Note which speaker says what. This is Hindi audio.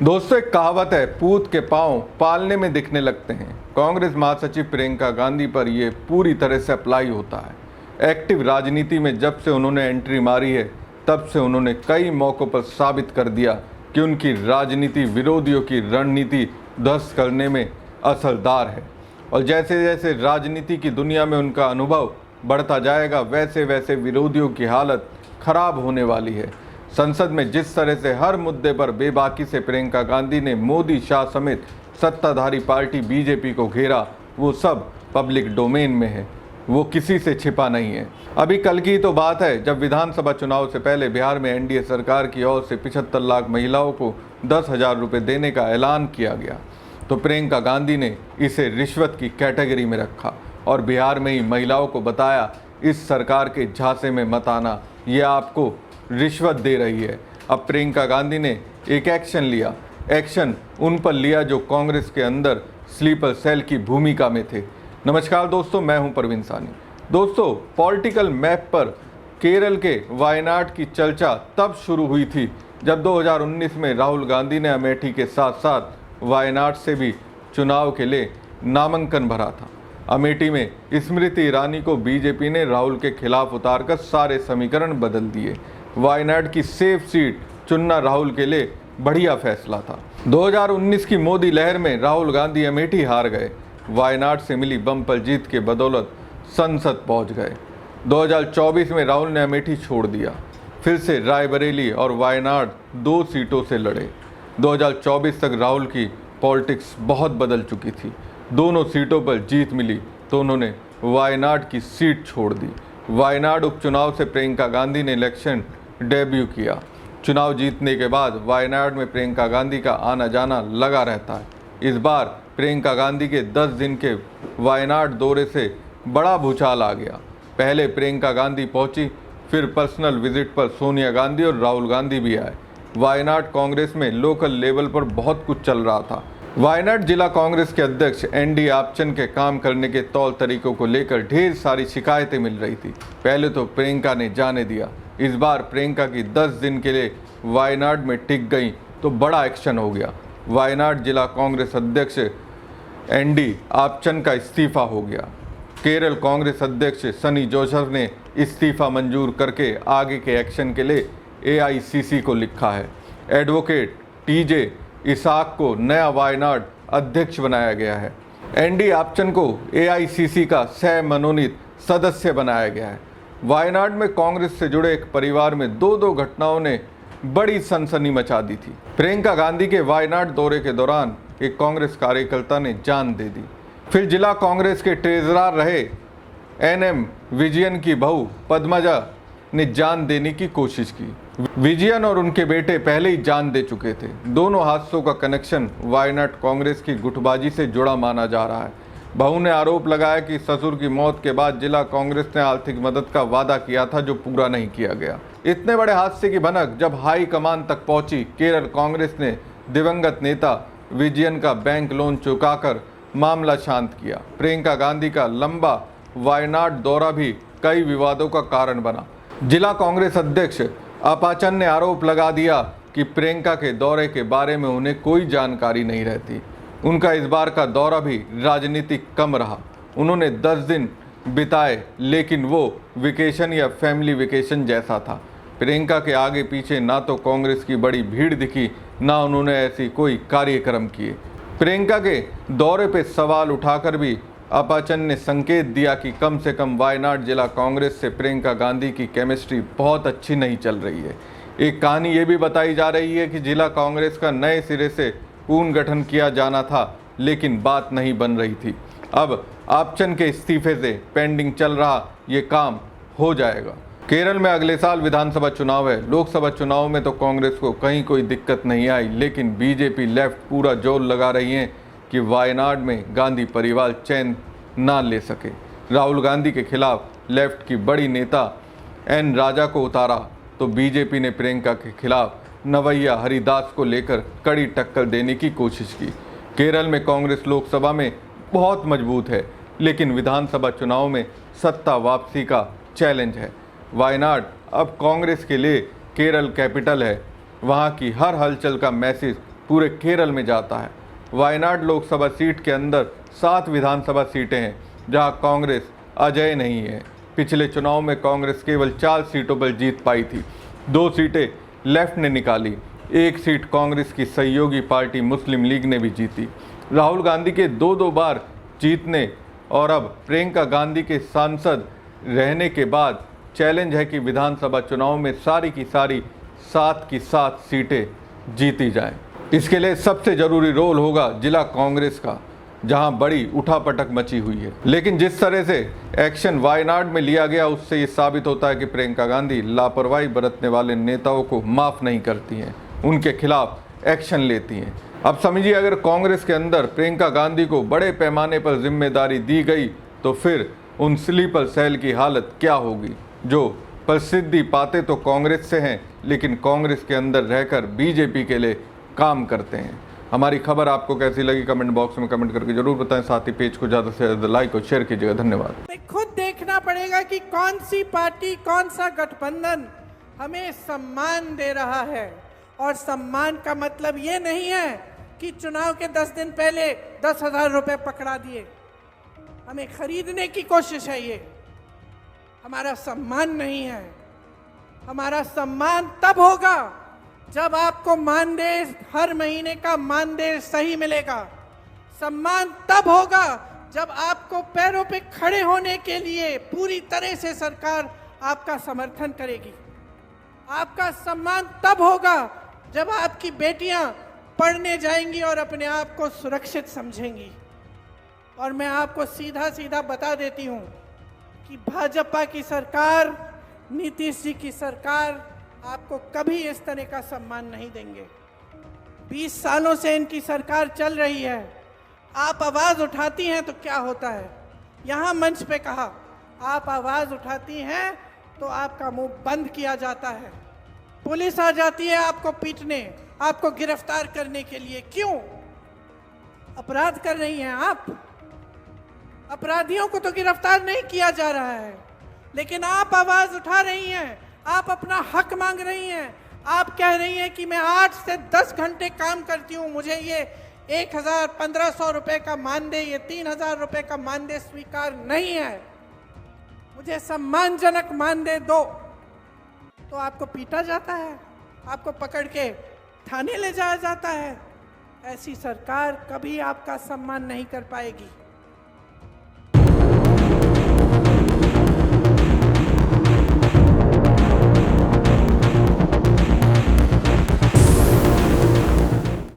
Speaker 1: दोस्तों, एक कहावत है, पूत के पांव पालने में दिखने लगते हैं। कांग्रेस महासचिव प्रियंका गांधी पर यह पूरी तरह से अप्लाई होता है। एक्टिव राजनीति में जब से उन्होंने एंट्री मारी है, तब से उन्होंने कई मौकों पर साबित कर दिया कि उनकी राजनीति विरोधियों की रणनीति ध्वस्त करने में असरदार है। और जैसे जैसे राजनीति की दुनिया में उनका अनुभव बढ़ता जाएगा, वैसे वैसे विरोधियों की हालत खराब होने वाली है। संसद में जिस तरह से हर मुद्दे पर बेबाकी से प्रियंका गांधी ने मोदी शाह समेत सत्ताधारी पार्टी बीजेपी को घेरा, वो सब पब्लिक डोमेन में है, वो किसी से छिपा नहीं है। अभी कल की तो बात है, जब विधानसभा चुनाव से पहले बिहार में एनडीए सरकार की ओर से 75 लाख महिलाओं को 10,000 रुपये देने का ऐलान किया गया, तो प्रियंका गांधी ने इसे रिश्वत की कैटेगरी में रखा और बिहार में ही महिलाओं को बताया, इस सरकार के झांसे में मत आना, ये आपको रिश्वत दे रही है। अब प्रियंका गांधी ने एक एक्शन लिया। एक्शन उन पर लिया जो कांग्रेस के अंदर स्लीपर सेल की भूमिका में थे। नमस्कार दोस्तों, मैं हूं परवीन सानी। दोस्तों, पॉलिटिकल मैप पर केरल के वायनाड की चर्चा तब शुरू हुई थी जब 2019 में राहुल गांधी ने अमेठी के साथ साथ वायनाड से भी चुनाव के लिए नामांकन भरा था। अमेठी में स्मृति ईरानी को बीजेपी ने राहुल के खिलाफ उतारकर सारे समीकरण बदल दिए। वायनाड की सेफ सीट चुनना राहुल के लिए बढ़िया फैसला था। 2019 की मोदी लहर में राहुल गांधी अमेठी हार गए। वायनाड से मिली बम्पर जीत के बदौलत संसद पहुंच गए। 2024 में राहुल ने अमेठी छोड़ दिया, फिर से रायबरेली और वायनाड 2 सीटों से लड़े। 2024 तक राहुल की पॉलिटिक्स बहुत बदल चुकी थी। दोनों सीटों पर जीत मिली तो उन्होंने वायनाड की सीट छोड़ दी। वायनाड उपचुनाव से प्रियंका गांधी ने इलेक्शन डेब्यू किया। चुनाव जीतने के बाद वायनाड में प्रियंका गांधी का आना जाना लगा रहता है। इस बार प्रियंका गांधी के 10 दिन के वायनाड दौरे से बड़ा भूचाल आ गया। पहले प्रियंका गांधी पहुंची, फिर पर्सनल विजिट पर सोनिया गांधी और राहुल गांधी भी आए। वायनाड कांग्रेस में लोकल लेवल पर बहुत कुछ चल रहा था। वायनाड जिला कांग्रेस के अध्यक्ष एनडी आपचन के काम करने के तौर तरीकों को लेकर ढेर सारी शिकायतें मिल रही थी। पहले तो प्रियंका ने जाने दिया। इस बार प्रियंका की 10 दिन के लिए वायनाड में टिक गई तो बड़ा एक्शन हो गया। वायनाड जिला कांग्रेस अध्यक्ष एनडी आपचन का इस्तीफा हो गया। केरल कांग्रेस अध्यक्ष सनी जोसेफ ने इस्तीफा मंजूर करके आगे के एक्शन के लिए एआईसीसी को लिखा है। एडवोकेट टीजे इसाक को नया वायनाड अध्यक्ष बनाया गया है। एनडी आपचन को एआईसीसी का सह मनोनीत सदस्य बनाया गया है। वायनाड में कांग्रेस से जुड़े एक परिवार में दो घटनाओं ने बड़ी सनसनी मचा दी थी। प्रियंका गांधी के वायनाड दौरे के दौरान एक कांग्रेस कार्यकर्ता ने जान दे दी। फिर जिला कांग्रेस के ट्रेजरर रहे एनएम विजयन की बहू पद्मजा ने जान देने की कोशिश की। विजयन और उनके बेटे पहले ही जान दे चुके थे। दोनों हादसों का कनेक्शन वायनाड कांग्रेस की गुटबाजी से जुड़ा माना जा रहा है। बहू ने आरोप लगाया कि ससुर की मौत के बाद जिला कांग्रेस ने आर्थिक मदद का वादा किया था, जो पूरा नहीं किया गया। इतने बड़े हादसे की भनक जब हाई कमान तक पहुंची, केरल कांग्रेस ने दिवंगत नेता विजयन का बैंक लोन चुकाकर मामला शांत किया। प्रियंका गांधी का लंबा वायनाड दौरा भी कई विवादों का कारण बना। जिला कांग्रेस अध्यक्ष अपाचन ने आरोप लगा दिया कि प्रियंका के दौरे के बारे में उन्हें कोई जानकारी नहीं रहती। उनका इस बार का दौरा भी राजनीतिक कम रहा। उन्होंने 10 दिन बिताए, लेकिन वो वेकेशन या फैमिली वेकेशन जैसा था। प्रियंका के आगे पीछे ना तो कांग्रेस की बड़ी भीड़ दिखी, ना उन्होंने ऐसी कोई कार्यक्रम किए। प्रियंका के दौरे पे सवाल उठाकर भी अपाचन ने संकेत दिया कि कम से कम वायनाड जिला कांग्रेस से प्रियंका गांधी की केमिस्ट्री बहुत अच्छी नहीं चल रही है। एक कहानी ये भी बताई जा रही है कि जिला कांग्रेस का नए सिरे से पुनर्गठन किया जाना था, लेकिन बात नहीं बन रही थी। अब आपचन के इस्तीफे से पेंडिंग चल रहा ये काम हो जाएगा। केरल में अगले साल विधानसभा चुनाव है। लोकसभा चुनाव में तो कांग्रेस को कहीं कोई दिक्कत नहीं आई, लेकिन बीजेपी लेफ्ट पूरा जोर लगा रही है कि वायनाड में गांधी परिवार चैन ना ले सके। राहुल गांधी के खिलाफ लेफ्ट की बड़ी नेता एन राजा को उतारा तो बीजेपी ने प्रियंका के खिलाफ नवैया हरिदास को लेकर कड़ी टक्कर देने की कोशिश की। केरल में कांग्रेस लोकसभा में बहुत मजबूत है, लेकिन विधानसभा चुनाव में सत्ता वापसी का चैलेंज है। वायनाड अब कांग्रेस के लिए केरल कैपिटल है। वहाँ की हर हलचल का मैसेज पूरे केरल में जाता है। वायनाड लोकसभा सीट के अंदर 7 विधानसभा सीटें हैं जहां कांग्रेस अजेय नहीं है। पिछले चुनाव में कांग्रेस केवल 4 सीटों पर जीत पाई थी। 2 सीटें लेफ्ट ने निकाली, 1 सीट कांग्रेस की सहयोगी पार्टी मुस्लिम लीग ने भी जीती। राहुल गांधी के 2 बार जीतने और अब प्रियंका गांधी के सांसद रहने के बाद चैलेंज है कि विधानसभा चुनाव में सारी की सारी 7 की 7 सीटें जीती जाएं। इसके लिए सबसे जरूरी रोल होगा जिला कांग्रेस का, जहां बड़ी उठापटक मची हुई है। लेकिन जिस तरह से एक्शन वायनाड में लिया गया उससे ये साबित होता है कि प्रियंका गांधी लापरवाही बरतने वाले नेताओं को माफ नहीं करती हैं, उनके खिलाफ एक्शन लेती हैं। अब समझिए, अगर कांग्रेस के अंदर प्रियंका गांधी को बड़े पैमाने पर जिम्मेदारी दी गई तो फिर उन स्लीपर सेल की हालत क्या होगी, जो प्रसिद्धि पाते तो कांग्रेस से हैं लेकिन कांग्रेस के अंदर रहकर बीजेपी के लिए काम करते हैं। हमारी खबर आपको कैसी लगी कमेंट बॉक्स में कमेंट करके जरूर बताएं। साथ ही पेज को ज़्यादा से ज़्यादा लाइक और शेयर कीजिएगा। धन्यवाद।
Speaker 2: खुद देखना पड़ेगा कि कौन सी पार्टी, कौन सा गठबंधन हमें सम्मान दे रहा है। और सम्मान का मतलब ये नहीं है कि चुनाव के 10 दिन पहले 10,000 रुपए पकड़ा दिए, हमें खरीदने की कोशिश है। ये हमारा सम्मान नहीं है। हमारा सम्मान तब होगा जब आपको मानदेय, हर महीने का मानदेय सही मिलेगा। सम्मान तब होगा जब आपको पैरों पे खड़े होने के लिए पूरी तरह से सरकार आपका समर्थन करेगी। आपका सम्मान तब होगा जब आपकी बेटियां पढ़ने जाएंगी और अपने आप को सुरक्षित समझेंगी। और मैं आपको सीधा सीधा बता देती हूं कि भाजपा की सरकार, नीतीश जी की सरकार आपको कभी इस तरह का सम्मान नहीं देंगे। 20 सालों से इनकी सरकार चल रही है। आप आवाज उठाती हैं तो क्या होता है? यहां मंच पे कहा, आप आवाज उठाती हैं तो आपका मुंह बंद किया जाता है। पुलिस आ जाती है आपको पीटने, आपको गिरफ्तार करने के लिए। क्यों? अपराध कर रही हैं आप। अपराधियों को तो गिरफ्तार नहीं किया जा रहा है, लेकिन आप आवाज उठा रही हैं, आप अपना हक मांग रही हैं। आप कह रही हैं कि मैं 8 से 10 घंटे काम करती हूं, मुझे ये 1,000-1,500 रुपए का मानदेय, ये 3,000 रुपए का मानदेय स्वीकार नहीं है। मुझे सम्मानजनक मानदेय दो। तो आपको पीटा जाता है, आपको पकड़ के थाने ले जाया जाता है। ऐसी सरकार कभी आपका सम्मान नहीं कर पाएगी।